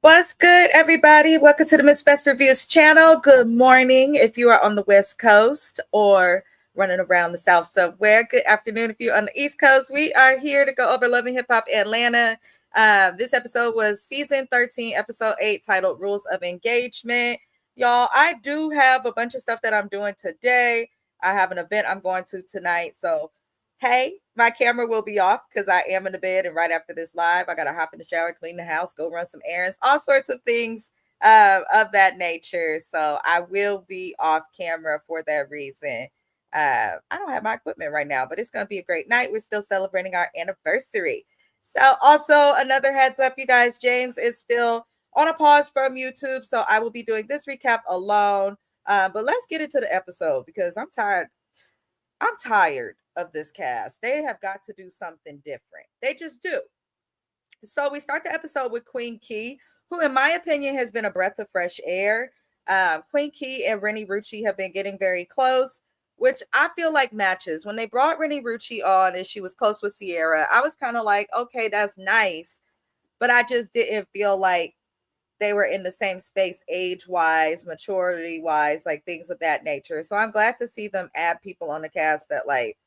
What's good, everybody? Welcome to the Miss Best Reviews channel. Good morning if you are on the West Coast or running around the South somewhere. Good afternoon if you're on the East Coast. We are here to go over Love and Hip Hop Atlanta. This episode was season 13, episode 8, titled Rules of Engagement. Y'all, I do have a bunch of stuff that I'm doing today. I have an event I'm going to tonight, so hey, my camera will be off because I am in the bed, and right after this live, I gotta hop in the shower, clean the house, go run some errands, all sorts of things of that nature. So I will be off camera for that reason. I don't have my equipment right now, but it's gonna be a great night. We're still celebrating our anniversary. So also another heads up, you guys, James is still on a pause from YouTube, so I will be doing this recap alone. But let's get into the episode because I'm tired. I'm tired of this cast. They have got to do something different. They just do. So we start the episode with Queen Key, who, in my opinion, has been a breath of fresh air. Queen Key and Rennie Rucci have been getting very close, which I feel like matches. When they brought Rennie Rucci on and she was close with Sierra, I was kind of like, okay, that's nice. But I just didn't feel like they were in the same space age-wise, maturity-wise, like things of that nature. So I'm glad to see them add people on the cast that like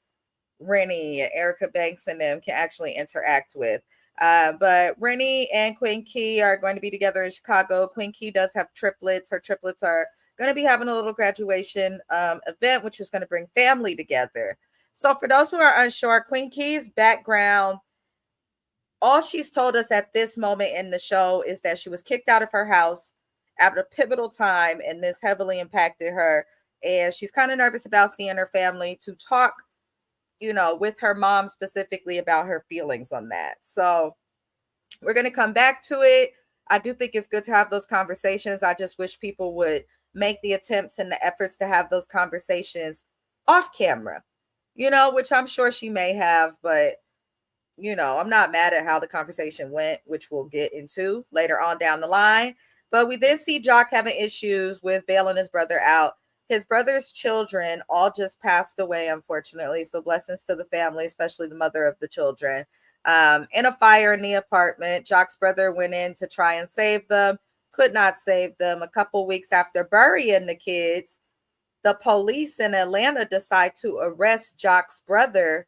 Rennie and Erica Banks and them can actually interact with. But Rennie and Queen Key are going to be together in Chicago. Queen Key does have triplets. Her triplets are going to be having a little graduation event, which is going to bring family together. So for those who are unsure, Queen Key's background, all she's told us at this moment in the show is that she was kicked out of her house at a pivotal time, and this heavily impacted her. And she's kind of nervous about seeing her family to talk, with her mom specifically about her feelings on that. So we're going to come back to it. I do think it's good to have those conversations. I just wish people would make the attempts and the efforts to have those conversations off camera, which I'm sure she may have, but I'm not mad at how the conversation went, which we'll get into later on down the line. But we then see Jock having issues with bailing his brother out. His brother's children all just passed away, unfortunately. So blessings to the family, especially the mother of the children. In a fire in the apartment, Jock's brother went in to try and save them, could not save them. A couple weeks after burying the kids, the police in Atlanta decide to arrest Jock's brother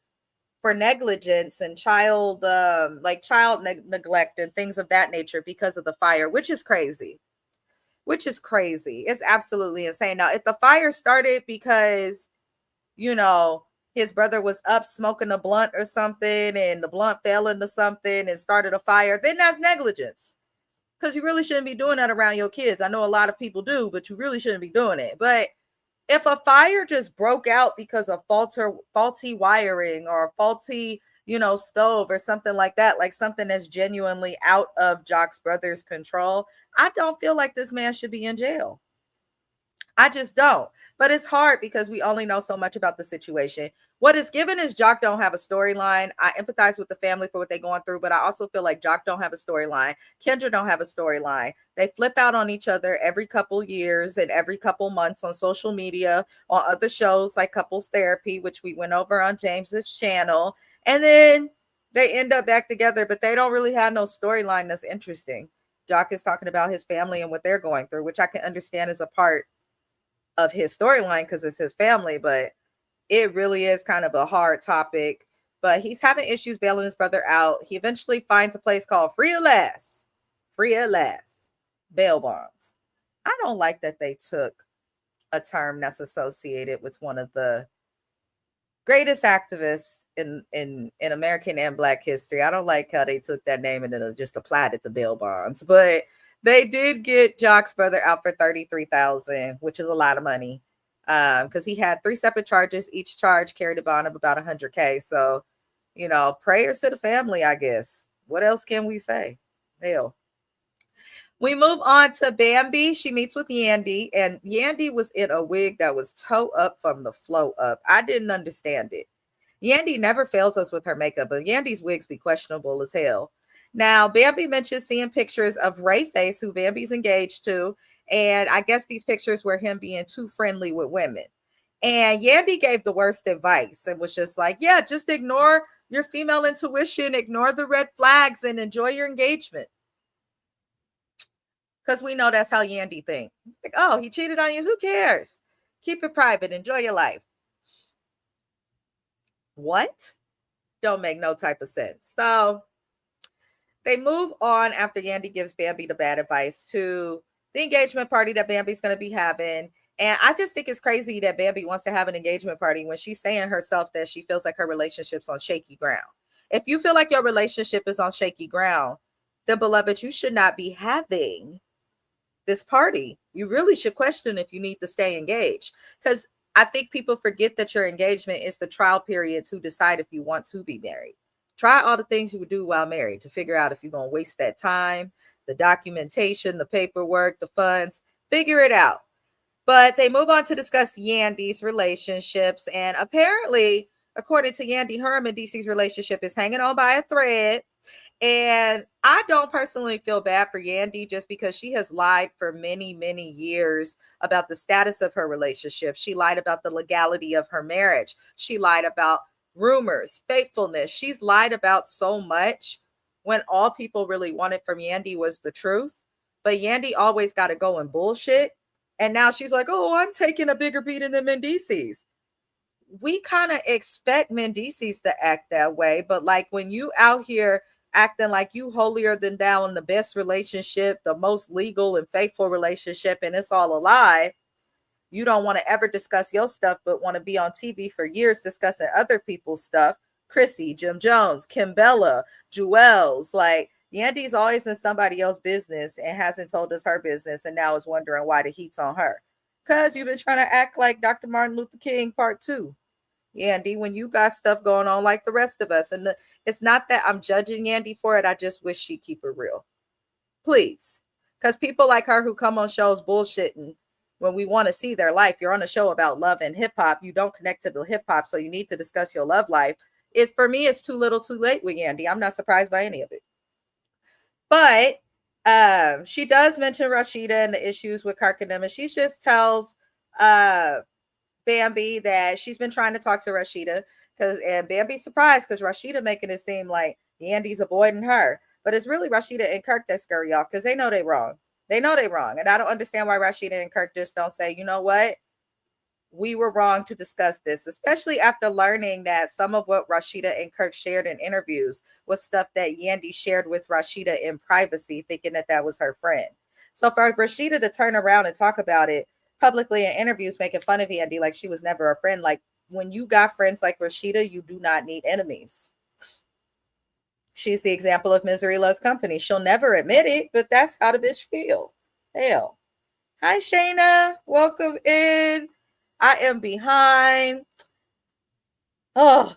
for negligence and child neglect and things of that nature because of the fire, which is crazy. It's absolutely insane. Now, if the fire started because, his brother was up smoking a blunt or something and the blunt fell into something and started a fire, then that's negligence. Because you really shouldn't be doing that around your kids. I know a lot of people do, but you really shouldn't be doing it. But if a fire just broke out because of faulty wiring or a faulty, stove or something like that, like something that's genuinely out of Jock's brother's control, I don't feel like this man should be in jail. I just don't. But it's hard because we only know so much about the situation. What is given is Jock don't have a storyline. I empathize with the family for what they're going through, but I also feel like Jock don't have a storyline. Kendra don't have a storyline. They flip out on each other every couple years and every couple months on social media, on other shows like Couples Therapy, which we went over on James's channel. And then they end up back together, but they don't really have no storyline that's interesting. Jock is talking about his family and what they're going through, which I can understand is a part of his storyline because it's his family, but it really is kind of a hard topic. But he's having issues bailing his brother out. He eventually finds a place called Free at Last bail bonds. I don't like that they took a term that's associated with one of the greatest activists in American and Black history. I don't like how they took that name and then just applied it to bail bonds, but they did get Jock's brother out for $33,000, which is a lot of money, because he had 3 separate charges. Each charge carried a bond of about $100K. So, prayers to the family, I guess. What else can we say? Hell. We move on to Bambi. She meets with Yandy, and Yandy was in a wig that was toe up from the flow up. I didn't understand it. Yandy never fails us with her makeup, but Yandy's wigs be questionable as hell. Now, Bambi mentions seeing pictures of Ray Face, who Bambi's engaged to, and I guess these pictures were him being too friendly with women. And Yandy gave the worst advice and was just like, yeah, just ignore your female intuition, ignore the red flags, and enjoy your engagement. because we know that's how Yandy think. It's like, oh, he cheated on you. Who cares? Keep it private. Enjoy your life. What? Don't make no type of sense. So they move on after Yandy gives Bambi the bad advice to the engagement party that Bambi's going to be having. And I just think it's crazy that Bambi wants to have an engagement party when she's saying herself that she feels like her relationship's on shaky ground. If you feel like your relationship is on shaky ground, then beloved, you should not be having this party. You really should question if you need to stay engaged, because I think people forget that your engagement is the trial period to decide if you want to be married. Try all the things you would do while married to figure out if you're going to waste that time, the documentation, the paperwork, the funds, figure it out. But they move on to discuss Yandy's relationships. And apparently, according to Yandy, her and Medici's relationship is hanging on by a thread. And I don't personally feel bad for Yandy just because she has lied for many, many years about the status of her relationship. She lied about the legality of her marriage. She lied about rumors, faithfulness. She's lied about so much when all people really wanted from Yandy was the truth. But Yandy always got to go and bullshit. And now she's like, oh, I'm taking a bigger beating than Mendices. We kind of expect Mendices to act that way. But like when you out here acting like you holier than thou in the best relationship, the most legal and faithful relationship, and it's all a lie, you don't want to ever discuss your stuff, but want to be on TV for years discussing other people's stuff. Chrissy, Jim Jones, Kimbella, Jewels, like Yandy's always in somebody else's business and hasn't told us her business, and now is wondering why the heat's on her. Because you've been trying to act like Dr. Martin Luther King part 2. Yandy, when you got stuff going on like the rest of us. And it's not that I'm judging Yandy for it. I just wish she'd keep it real. Please. Because people like her who come on shows bullshitting when we want to see their life. You're on a show about love and hip hop. You don't connect to the hip hop, so you need to discuss your love life. For me, it's too little too late with Yandy. I'm not surprised by any of it. But she does mention Rashida and the issues with Kirk and them. And she just tells Bambi that she's been trying to talk to Rashida and Bambi's surprised because Rashida making it seem like Yandy's avoiding her. But it's really Rashida and Kirk that scurry off because they know they're wrong. They know they're wrong. And I don't understand why Rashida and Kirk just don't say, you know what? We were wrong to discuss this, especially after learning that some of what Rashida and Kirk shared in interviews was stuff that Yandy shared with Rashida in privacy, thinking that that was her friend. So for Rashida to turn around and talk about it publicly in interviews, making fun of Yandy like she was never a friend, like when you got friends like Rashida, you do not need enemies. She's the example of misery loves company. She'll never admit it, but that's how the bitch feel. Hell. Hi, Shayna. Welcome in. I am behind. Oh,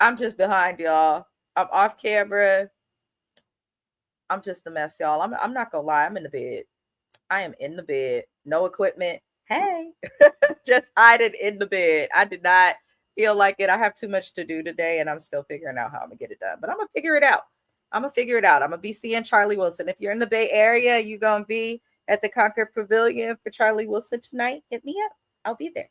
I'm just behind, y'all. I'm off camera. I'm just a mess, y'all. I'm not gonna lie. I'm in the bed. I am in the bed. No equipment. Hey, just hiding in the bed. I did not feel like it. I have too much to do today, and I'm still figuring out how I'm gonna get it done. But I'm gonna figure it out. I'm gonna be seeing Charlie Wilson. If you're in the Bay Area, you're gonna be at the Concord Pavilion for Charlie Wilson tonight. Hit me up. I'll be there.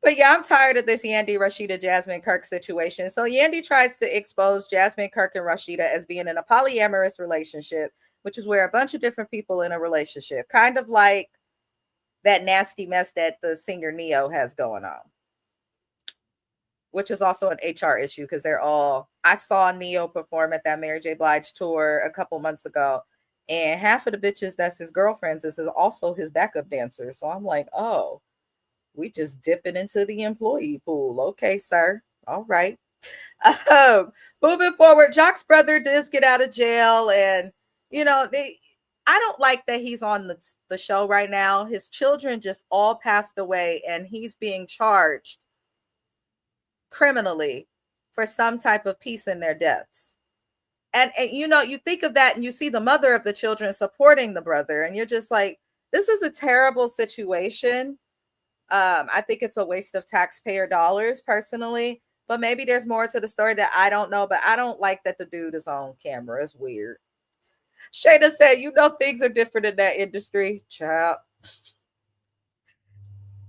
But yeah, I'm tired of this Yandy, Rashida, Jasmine, Kirk situation. So Yandy tries to expose Jasmine, Kirk, and Rashida as being in a polyamorous relationship, which is where a bunch of different people in a relationship, kind of like that nasty mess that the singer Neo has going on, which is also an HR issue because I saw Neo perform at that Mary J. Blige tour a couple months ago, and half of the bitches that's his girlfriends is also his backup dancer. So I'm like, oh, we just dipping into the employee pool. Okay, sir. All right. Moving forward, Jock's brother does get out of jail, and I don't like that he's on the show right now. His children just all passed away, and he's being charged criminally for some type of piece in their deaths. And you think of that and you see the mother of the children supporting the brother, and you're just like, this is a terrible situation. I think it's a waste of taxpayer dollars personally, but maybe there's more to the story that I don't know. But I don't like that the dude is on camera. It's weird. Shayna said, things are different in that industry. Child.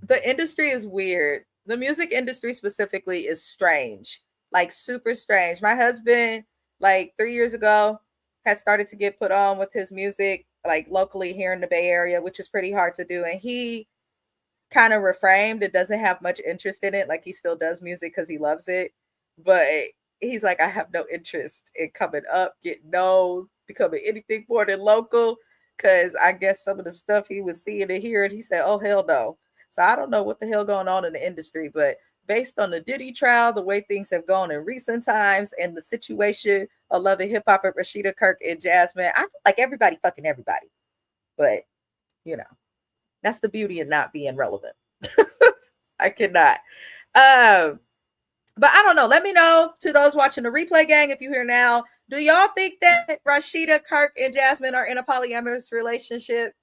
The industry is weird. The music industry specifically is strange, like super strange. My husband, like 3 years ago, has started to get put on with his music, like locally here in the Bay Area, which is pretty hard to do. And he kind of reframed it, doesn't have much interest in it. Like he still does music because he loves it. But he's like, I have no interest in coming up, getting known, becoming anything more than local. Cause I guess some of the stuff he was seeing and hearing, he said, oh hell no. So I don't know what the hell going on in the industry, but based on the Diddy trial, the way things have gone in recent times, and the situation of Love and Hip Hop and Rashida Kirk and Jasmine, I feel like everybody fucking everybody. But you know, that's the beauty of not being relevant. I cannot. Um, but I don't know. Let me know, to those watching the replay, gang, if you're here now, do y'all think that Rashida, Kirk, and Jasmine are in a polyamorous relationship?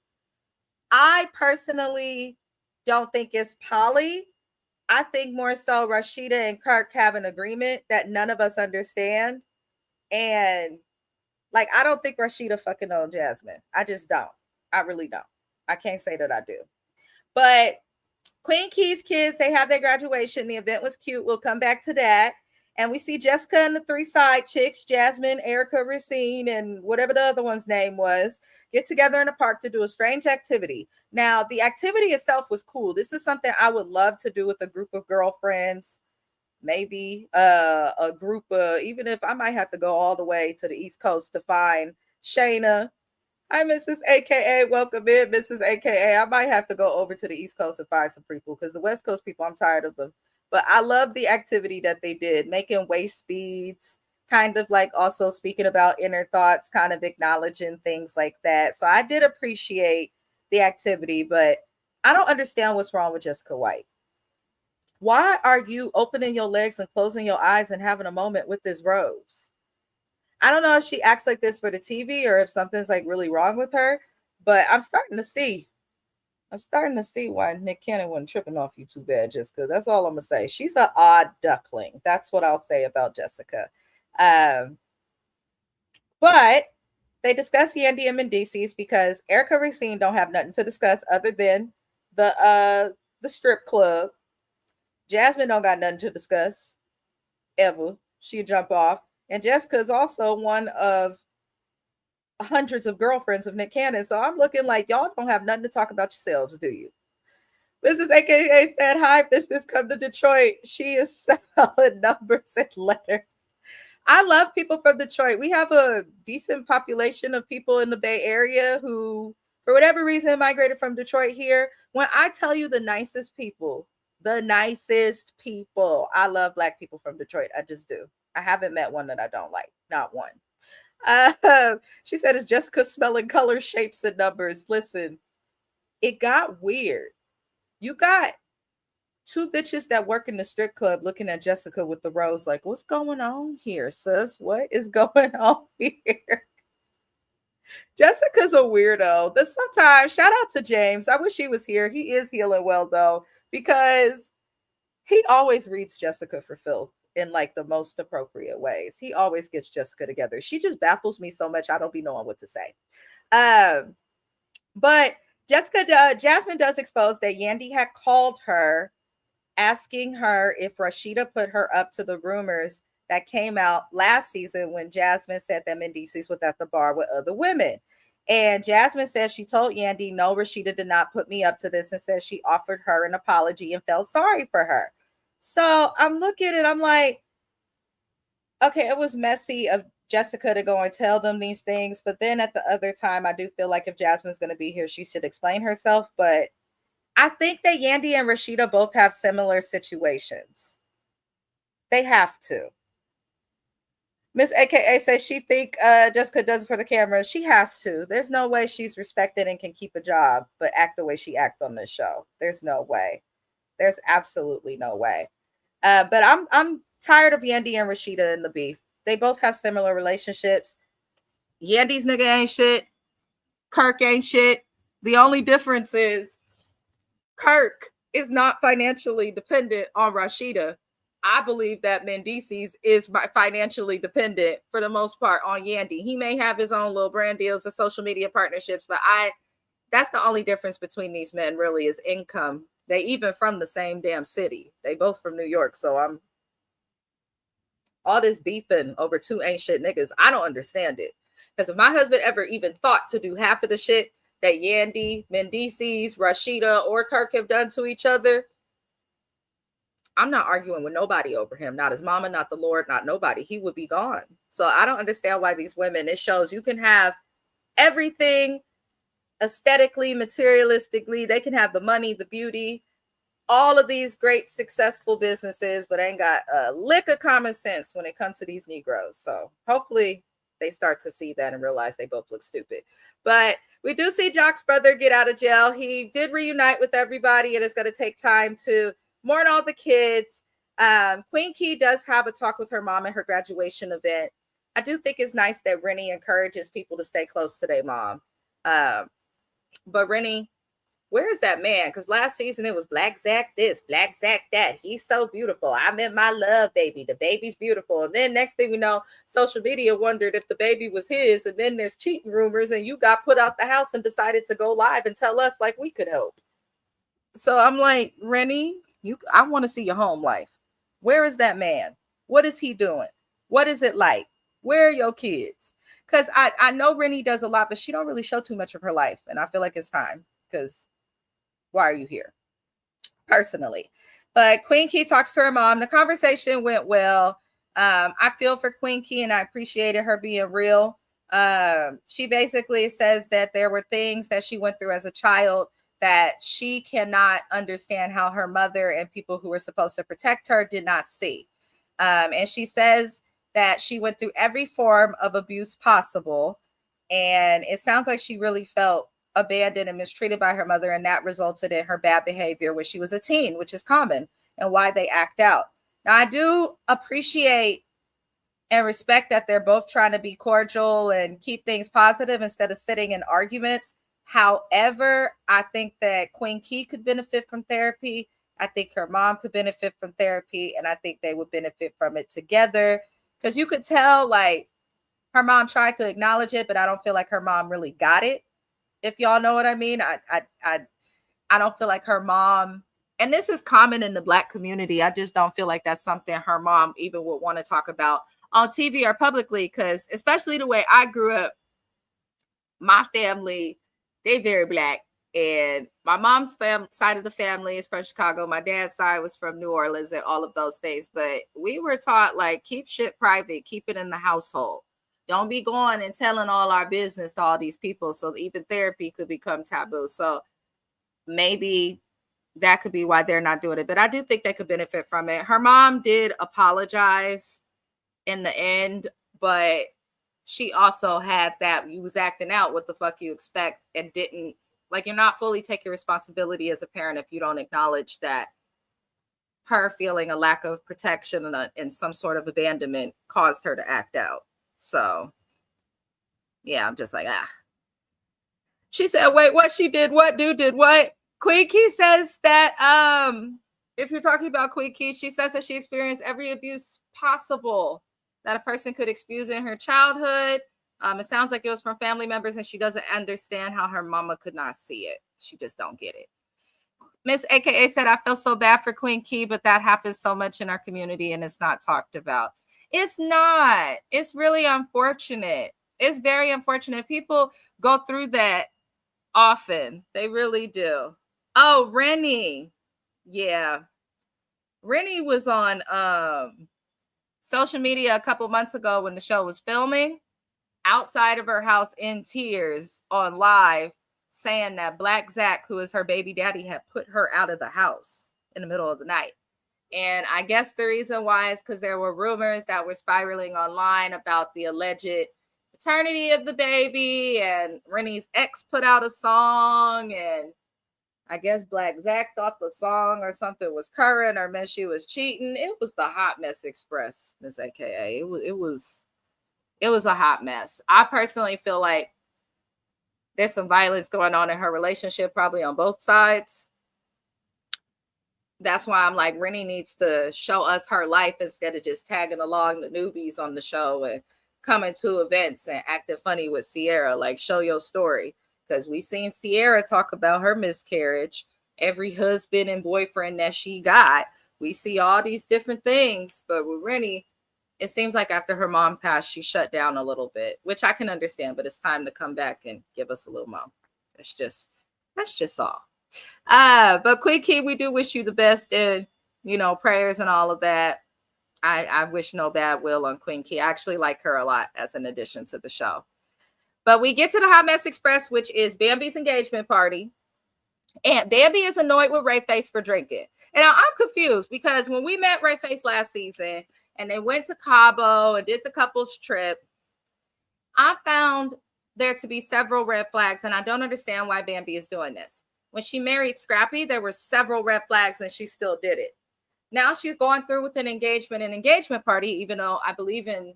I personally don't think it's poly. I think more so Rashida and Kirk have an agreement that none of us understand. And like, I don't think Rashida fucking owns Jasmine. I just don't. I really don't. I can't say that I do. But Queen Key's kids, they have their graduation. The event was cute. We'll come back to that. And we see Jessica and the three side chicks, Jasmine, Erica, Racine, and whatever the other one's name was, get together in a park to do a strange activity. Now, the activity itself was cool. This is something I would love to do with a group of girlfriends, maybe a group of, even if I might have to go all the way to the East Coast to find Shayna. Hi, Mrs. AKA. Welcome in, Mrs. AKA. I might have to go over to the East Coast and find some people because the West Coast people, I'm tired of them. But I love the activity that they did, making waist speeds, kind of like also speaking about inner thoughts, kind of acknowledging things like that. So I did appreciate the activity, but I don't understand what's wrong with Jessica White. Why are you opening your legs and closing your eyes and having a moment with this rose? I don't know if she acts like this for the TV or if something's like really wrong with her, but I'm starting to see why Nick Cannon wasn't tripping off you too bad, Jessica. That's all I'm gonna say. She's an odd duckling. That's what I'll say about Jessica. But they discuss Yandy and Mendices because Erica Racine don't have nothing to discuss other than the strip club. Jasmine don't got nothing to discuss ever. She'd jump off. And Jessica is also one of hundreds of girlfriends of Nick Cannon. So I'm looking like y'all don't have nothing to talk about yourselves, do you? Mrs. AKA said, hi, business come to Detroit. She is selling numbers and letters. I love people from Detroit. We have a decent population of people in the Bay Area who, for whatever reason, migrated from Detroit here. When I tell you the nicest people, I love Black people from Detroit. I just do. I haven't met one that I don't like. Not one. She said, it's Jessica smelling colors, shapes, and numbers. Listen, it got weird. You got two bitches that work in the strip club looking at Jessica with the rose like, what's going on here, sis? What is going on here? Jessica's a weirdo. This sometimes, shout out to James. I wish he was here. He is healing well, though, because he always reads Jessica for filth in like the most appropriate ways. He always gets Jessica together. She just baffles me so much. I don't be knowing what to say. But Jasmine does expose that Yandy had called her asking her if Rashida put her up to the rumors that came out last season when Jasmine said that Mendices was at the bar with other women. And Jasmine says she told Yandy, no, Rashida did not put me up to this, and says she offered her an apology and felt sorry for her. So I'm looking and I'm like, okay, it was messy of Jessica to go and tell them these things. But then at the other time, I do feel like if Jasmine's going to be here, she should explain herself. But I think that Yandy and Rashida both have similar situations. They have to. Miss AKA says she think Jessica does it for the camera. She has to. There's no way she's respected and can keep a job, but act the way she acts on this show. There's no way. There's absolutely no way. But I'm tired of Yandy and Rashida in the beef. They both have similar relationships. Yandy's nigga ain't shit. Kirk ain't shit. The only difference is Kirk is not financially dependent on Rashida. I believe that Mendices is financially dependent for the most part on Yandy. He may have his own little brand deals or social media partnerships, but that's the only difference between these men really is income. They even from the same damn city. They both from New York. So I'm all this beefing over two ain't shit niggas. I don't understand it. Because if my husband ever even thought to do half of the shit that Yandy, Mendices, Rashida, or Kirk have done to each other, I'm not arguing with nobody over him. Not his mama, not the Lord, not nobody. He would be gone. So I don't understand why these women, it shows you can have everything aesthetically, materialistically. They can have the money, the beauty, all of these great successful businesses, but ain't got a lick of common sense when it comes to these Negroes. So hopefully they start to see that and realize they both look stupid. But we do see Jock's brother get out of jail. He did reunite with everybody. It is going to take time to mourn all the kids. Queen Key does have a talk with her mom at her graduation event. I do think it's nice that Rennie encourages people to stay close to their mom. But Rennie, where is that man? Because last season it was Black Zack this, Black Zack that. He's so beautiful. I met my love baby. The baby's beautiful. And then next thing we know, social media wondered if the baby was his. And then there's cheating rumors and you got put out the house and decided to go live and tell us like we could help. So I'm like, Rennie, I want to see your home life. Where is that man? What is he doing? What is it like? Where are your kids? Because I know Rennie does a lot, but she don't really show too much of her life. And I feel like it's time, because why are you here? Personally. But Queen Key talks to her mom. The conversation went well. I feel for Queen Key and I appreciated her being real. She basically says that there were things that she went through as a child that she cannot understand how her mother and people who were supposed to protect her did not see. And she says that she went through every form of abuse possible. And it sounds like she really felt abandoned and mistreated by her mother, and that resulted in her bad behavior when she was a teen, which is common, and why they act out. Now, I do appreciate and respect that they're both trying to be cordial and keep things positive instead of sitting in arguments. However, I think that Queen Key could benefit from therapy. I think her mom could benefit from therapy, and I think they would benefit from it together, because you could tell like her mom tried to acknowledge it, but I don't feel like her mom really got it. If y'all know what I mean, I don't feel like her mom, and this is common in the Black community, I just don't feel like that's something her mom even would want to talk about on TV or publicly, because especially the way I grew up, my family, they very Black, and my mom's side of the family is from Chicago. My dad's side was from New Orleans and all of those things, but we were taught like keep shit private, keep it in the household. Don't be going and telling all our business to all these people. So even therapy could become taboo. So maybe that could be why they're not doing it. But I do think they could benefit from it. Her mom did apologize in the end, but she also had that you was acting out. What the fuck you expect? And didn't, like, you're not fully taking responsibility as a parent if you don't acknowledge that her feeling a lack of protection and some sort of abandonment caused her to act out. So, yeah, I'm just like, She said, wait, what? She did what? Dude did what? Queen Key says that if you're talking about Queen Key, she says that she experienced every abuse possible that a person could experience in her childhood. It sounds like it was from family members, and she doesn't understand how her mama could not see it. She just don't get it. Miss AKA said, I feel so bad for Queen Key, but that happens so much in our community and it's not talked about. It's not. It's really unfortunate. It's very unfortunate. People go through that often. They really do. Oh, Rennie. Yeah. Rennie was on social media a couple months ago when the show was filming, outside of her house in tears on live, saying that Black Zack, who is her baby daddy, had put her out of the house in the middle of the night. And I guess the reason why is because there were rumors that were spiraling online about the alleged paternity of the baby, and Rennie's ex put out a song, and I guess Black Zack thought the song or something was current or meant she was cheating. It was the hot mess express, Miss AKA. It was a hot mess. I personally feel like there's some violence going on in her relationship, probably on both sides. That's why I'm like, Rennie needs to show us her life instead of just tagging along the newbies on the show and coming to events and acting funny with Sierra. Like, show your story. Because we seen Sierra talk about her miscarriage, every husband and boyfriend that she got. We see all these different things. But with Rennie, it seems like after her mom passed, she shut down a little bit, which I can understand, but it's time to come back and give us a little more. That's just all. But Queen Key, we do wish you the best and, prayers and all of that. I wish no bad will on Queen Key. I actually like her a lot as an addition to the show. But we get to the Hot Mess Express, which is Bambi's engagement party. And Bambi is annoyed with Ray Face for drinking. And I'm confused because when we met Ray Face last season and they went to Cabo and did the couples trip, I found there to be several red flags, and I don't understand why Bambi is doing this. When she married Scrappy, there were several red flags and she still did it. Now she's going through with an engagement party, even though I believe in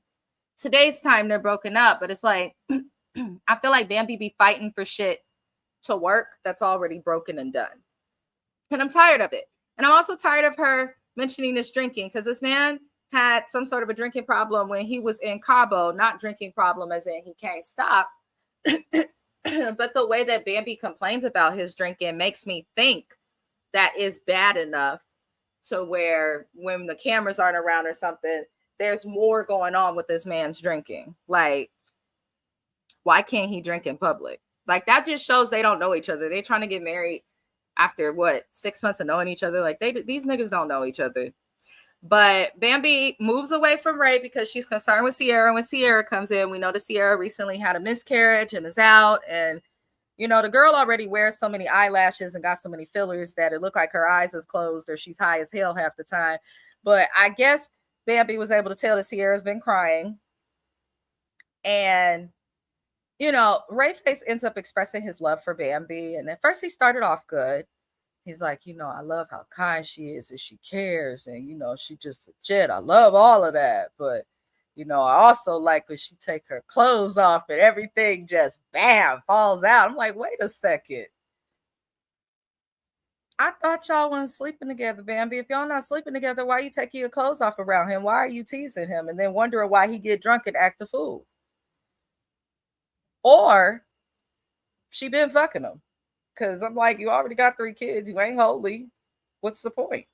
today's time they're broken up. But it's like, I feel like Bambi be fighting for shit to work that's already broken and done. And I'm tired of it. And I'm also tired of her mentioning this drinking, because this man had some sort of a drinking problem when he was in Cabo, not drinking problem as in he can't stop. But the way that Bambi complains about his drinking makes me think that is bad enough to where when the cameras aren't around or something, there's more going on with this man's drinking. Like, why can't he drink in public? Like, that just shows they don't know each other. They're trying to get married after 6 months of knowing each other. Like, these niggas don't know each other. But Bambi moves away from Ray because she's concerned with Sierra. When Sierra comes in, we know that Sierra recently had a miscarriage and is out. And, the girl already wears so many eyelashes and got so many fillers that it looked like her eyes is closed or she's high as hell half the time. But I guess Bambi was able to tell that Sierra's been crying. And, Ray Face ends up expressing his love for Bambi. And at first he started off good. He's like, I love how kind she is and she cares. And, she just legit. I love all of that. But, I also like when she take her clothes off and everything just, bam, falls out. I'm like, wait a second. I thought y'all weren't sleeping together, Bambi. If y'all not sleeping together, why you taking your clothes off around him? Why are you teasing him? And then wondering why he get drunk and act a fool. Or she been fucking him. Because I'm like, you already got 3 kids. You ain't holy. What's the point?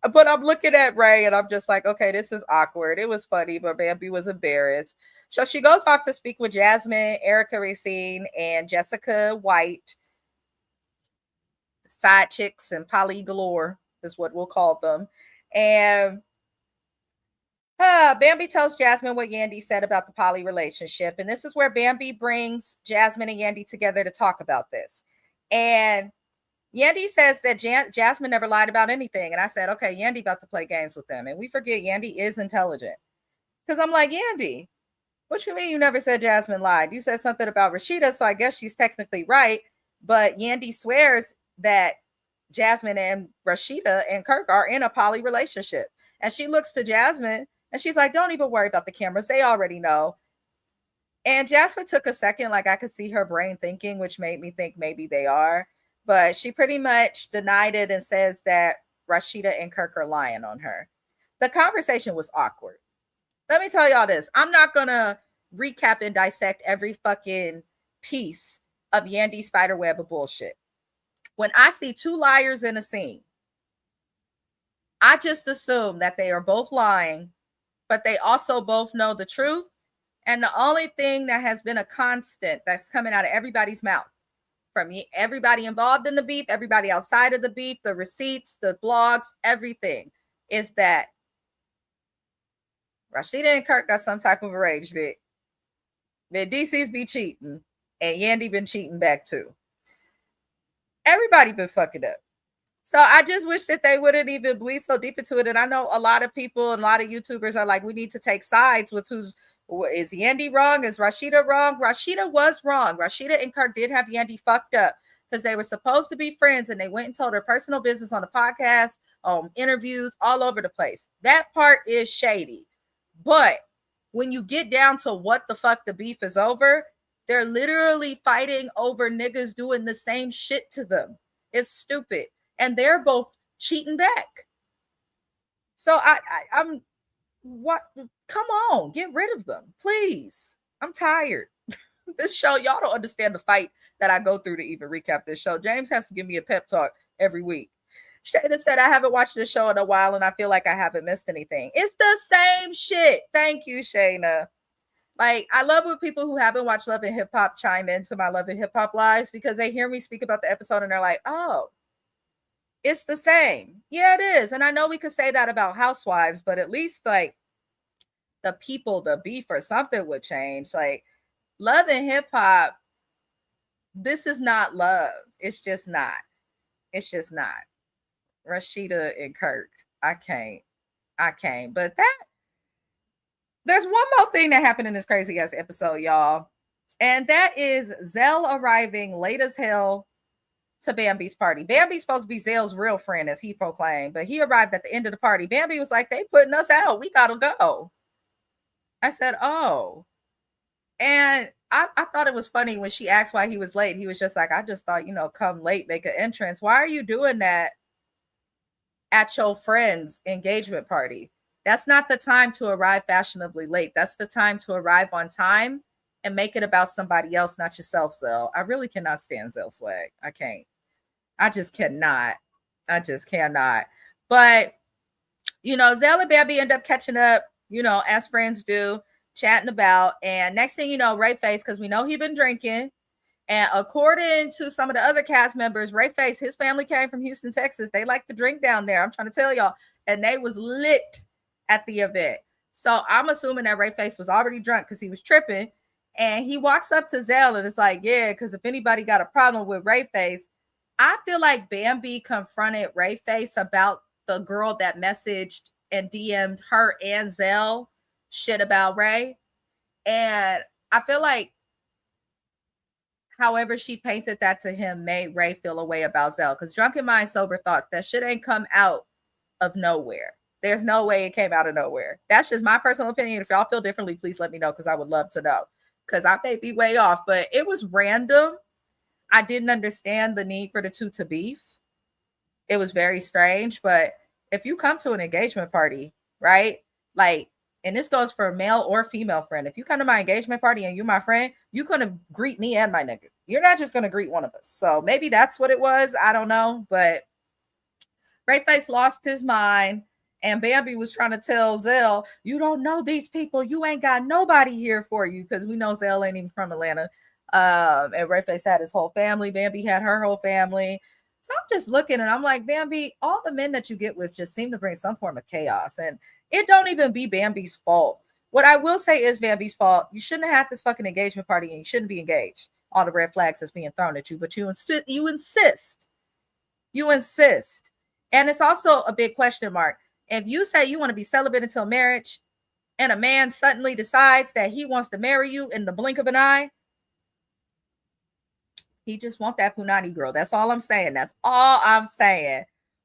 But I'm looking at Ray and I'm just like, okay, this is awkward. It was funny, but Bambi was embarrassed. So she goes off to speak with Jasmine, Erica Racine, and Jessica White. Side chicks and poly galore is what we'll call them. And Bambi tells Jasmine what Yandy said about the poly relationship. And this is where Bambi brings Jasmine and Yandy together to talk about this. And Yandy says that Jasmine never lied about anything. And I said, okay, Yandy about to play games with them. And we forget Yandy is intelligent. Because I'm like, Yandy, what you mean you never said Jasmine lied? You said something about Rashida, so I guess she's technically right. But Yandy swears that Jasmine and Rashida and Kirk are in a poly relationship. And she looks to Jasmine and she's like, don't even worry about the cameras. They already know. And Jasmine took a second, like I could see her brain thinking, which made me think maybe they are. But she pretty much denied it and says that Rashida and Kirk are lying on her. The conversation was awkward. Let me tell y'all this. I'm not going to recap and dissect every fucking piece of Yandy's spiderweb of bullshit. When I see 2 liars in a scene, I just assume that they are both lying, but they also both know the truth. And the only thing that has been a constant that's coming out of everybody's mouth, from everybody involved in the beef, everybody outside of the beef, the receipts, the blogs, everything, is that Rashida and Kirk got some type of arrangement. The DC's be cheating, and Yandy been cheating back too. Everybody been fucking up. So I just wish that they wouldn't even bleed so deep into it. And I know a lot of people and a lot of YouTubers are like, we need to take sides with is Yandy wrong? Is Rashida wrong? Rashida was wrong. Rashida and Kirk did have Yandy fucked up because they were supposed to be friends and they went and told her personal business on a podcast, interviews, all over the place. That part is shady. But when you get down to what the fuck the beef is over, they're literally fighting over niggas doing the same shit to them. It's stupid. And they're both cheating back. So I'm what? Come on, get rid of them, please. I'm tired. This show, y'all don't understand the fight that I go through to even recap this show. James has to give me a pep talk every week. Shayna said, I haven't watched the show in a while and I feel like I haven't missed anything. It's the same shit. Thank you, Shayna. Like, I love when people who haven't watched Love and Hip Hop chime into my Love and Hip Hop lives because they hear me speak about the episode and they're like, oh, it's the same. Yeah, it is. And I know we could say that about Housewives, but at least like the people, the beef or something would change. Like, Love and Hip Hop, this is not love. It's just not. It's just not. Rashida and Kirk. I can't. But there's one more thing that happened in this crazy ass episode, y'all. And that is Zell arriving late as hell to Bambi's party. Bambi's supposed to be Zell's real friend, as he proclaimed, but he arrived at the end of the party. Bambi was like, they putting us out. We gotta go. I said, oh. And I thought it was funny when she asked why he was late. He was just like, I just thought, come late, make an entrance. Why are you doing that at your friend's engagement party? That's not the time to arrive fashionably late. That's the time to arrive on time and make it about somebody else, not yourself, Zell. I really cannot stand Zell swag. I can't. I just cannot. But, Zell and Bambi end up catching up, as friends do, chatting about. And next thing you know, Ray Face, because we know he'd been drinking. And according to some of the other cast members, Ray Face, his family came from Houston, Texas. They like to drink down there. I'm trying to tell y'all. And they was lit at the event. So I'm assuming that Ray Face was already drunk because he was tripping. And he walks up to Zell and it's like, yeah, because if anybody got a problem with Ray Face, I feel like Bambi confronted Ray Face about the girl that messaged and DM'd her and Zell shit about Ray. And I feel like however she painted that to him made Ray feel a way about Zell. Because drunken mind, sober thoughts, that shit ain't come out of nowhere. There's no way it came out of nowhere. That's just my personal opinion. If y'all feel differently, please let me know because I would love to know. Because I may be way off, but it was random. I didn't understand the need for the two to beef. It was very strange. But if you come to an engagement party, right? Like, and this goes for a male or female friend. If you come to my engagement party and you're my friend, you're going to greet me and my nigga. You're not just going to greet one of us. So maybe that's what it was. I don't know. But Ray Face lost his mind. And Bambi was trying to tell Zell, you don't know these people. You ain't got nobody here for you. Because we know Zell ain't even from Atlanta. And Ray Face had his whole family. Bambi had her whole family. So I'm just looking and I'm like, Bambi, all the men that you get with just seem to bring some form of chaos. And it don't even be Bambi's fault. What I will say is Bambi's fault. You shouldn't have had this fucking engagement party and you shouldn't be engaged. All the red flags that's being thrown at you. But you insist. And it's also a big question mark. If you say you want to be celibate until marriage and a man suddenly decides that he wants to marry you in the blink of an eye, he just wants that punani girl. That's all I'm saying.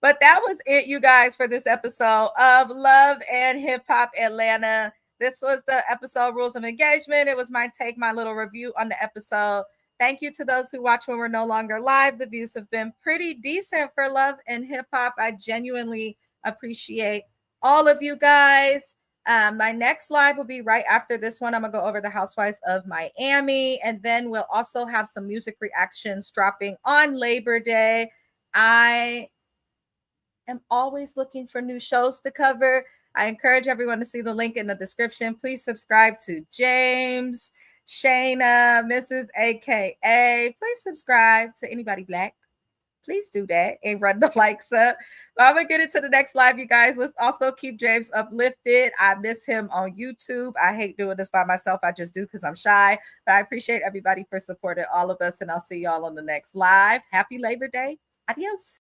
But that was it, you guys, for this episode of Love and Hip Hop Atlanta. This was the episode Rules of Engagement. It was my take, my little review on the episode. Thank you to those who watch when we're no longer live. The views have been pretty decent for Love and Hip Hop. I genuinely appreciate all of you guys. My next live will be right after this one. I'm going to go over the Housewives of Miami. And then we'll also have some music reactions dropping on Labor Day. I am always looking for new shows to cover. I encourage everyone to see the link in the description. Please subscribe to James, Shayna, Mrs. AKA. Please subscribe to anybody Black. Please do that and run the likes up. I'm going to get into the next live, you guys. Let's also keep James uplifted. I miss him on YouTube. I hate doing this by myself. I just do because I'm shy. But I appreciate everybody for supporting all of us. And I'll see y'all on the next live. Happy Labor Day. Adios.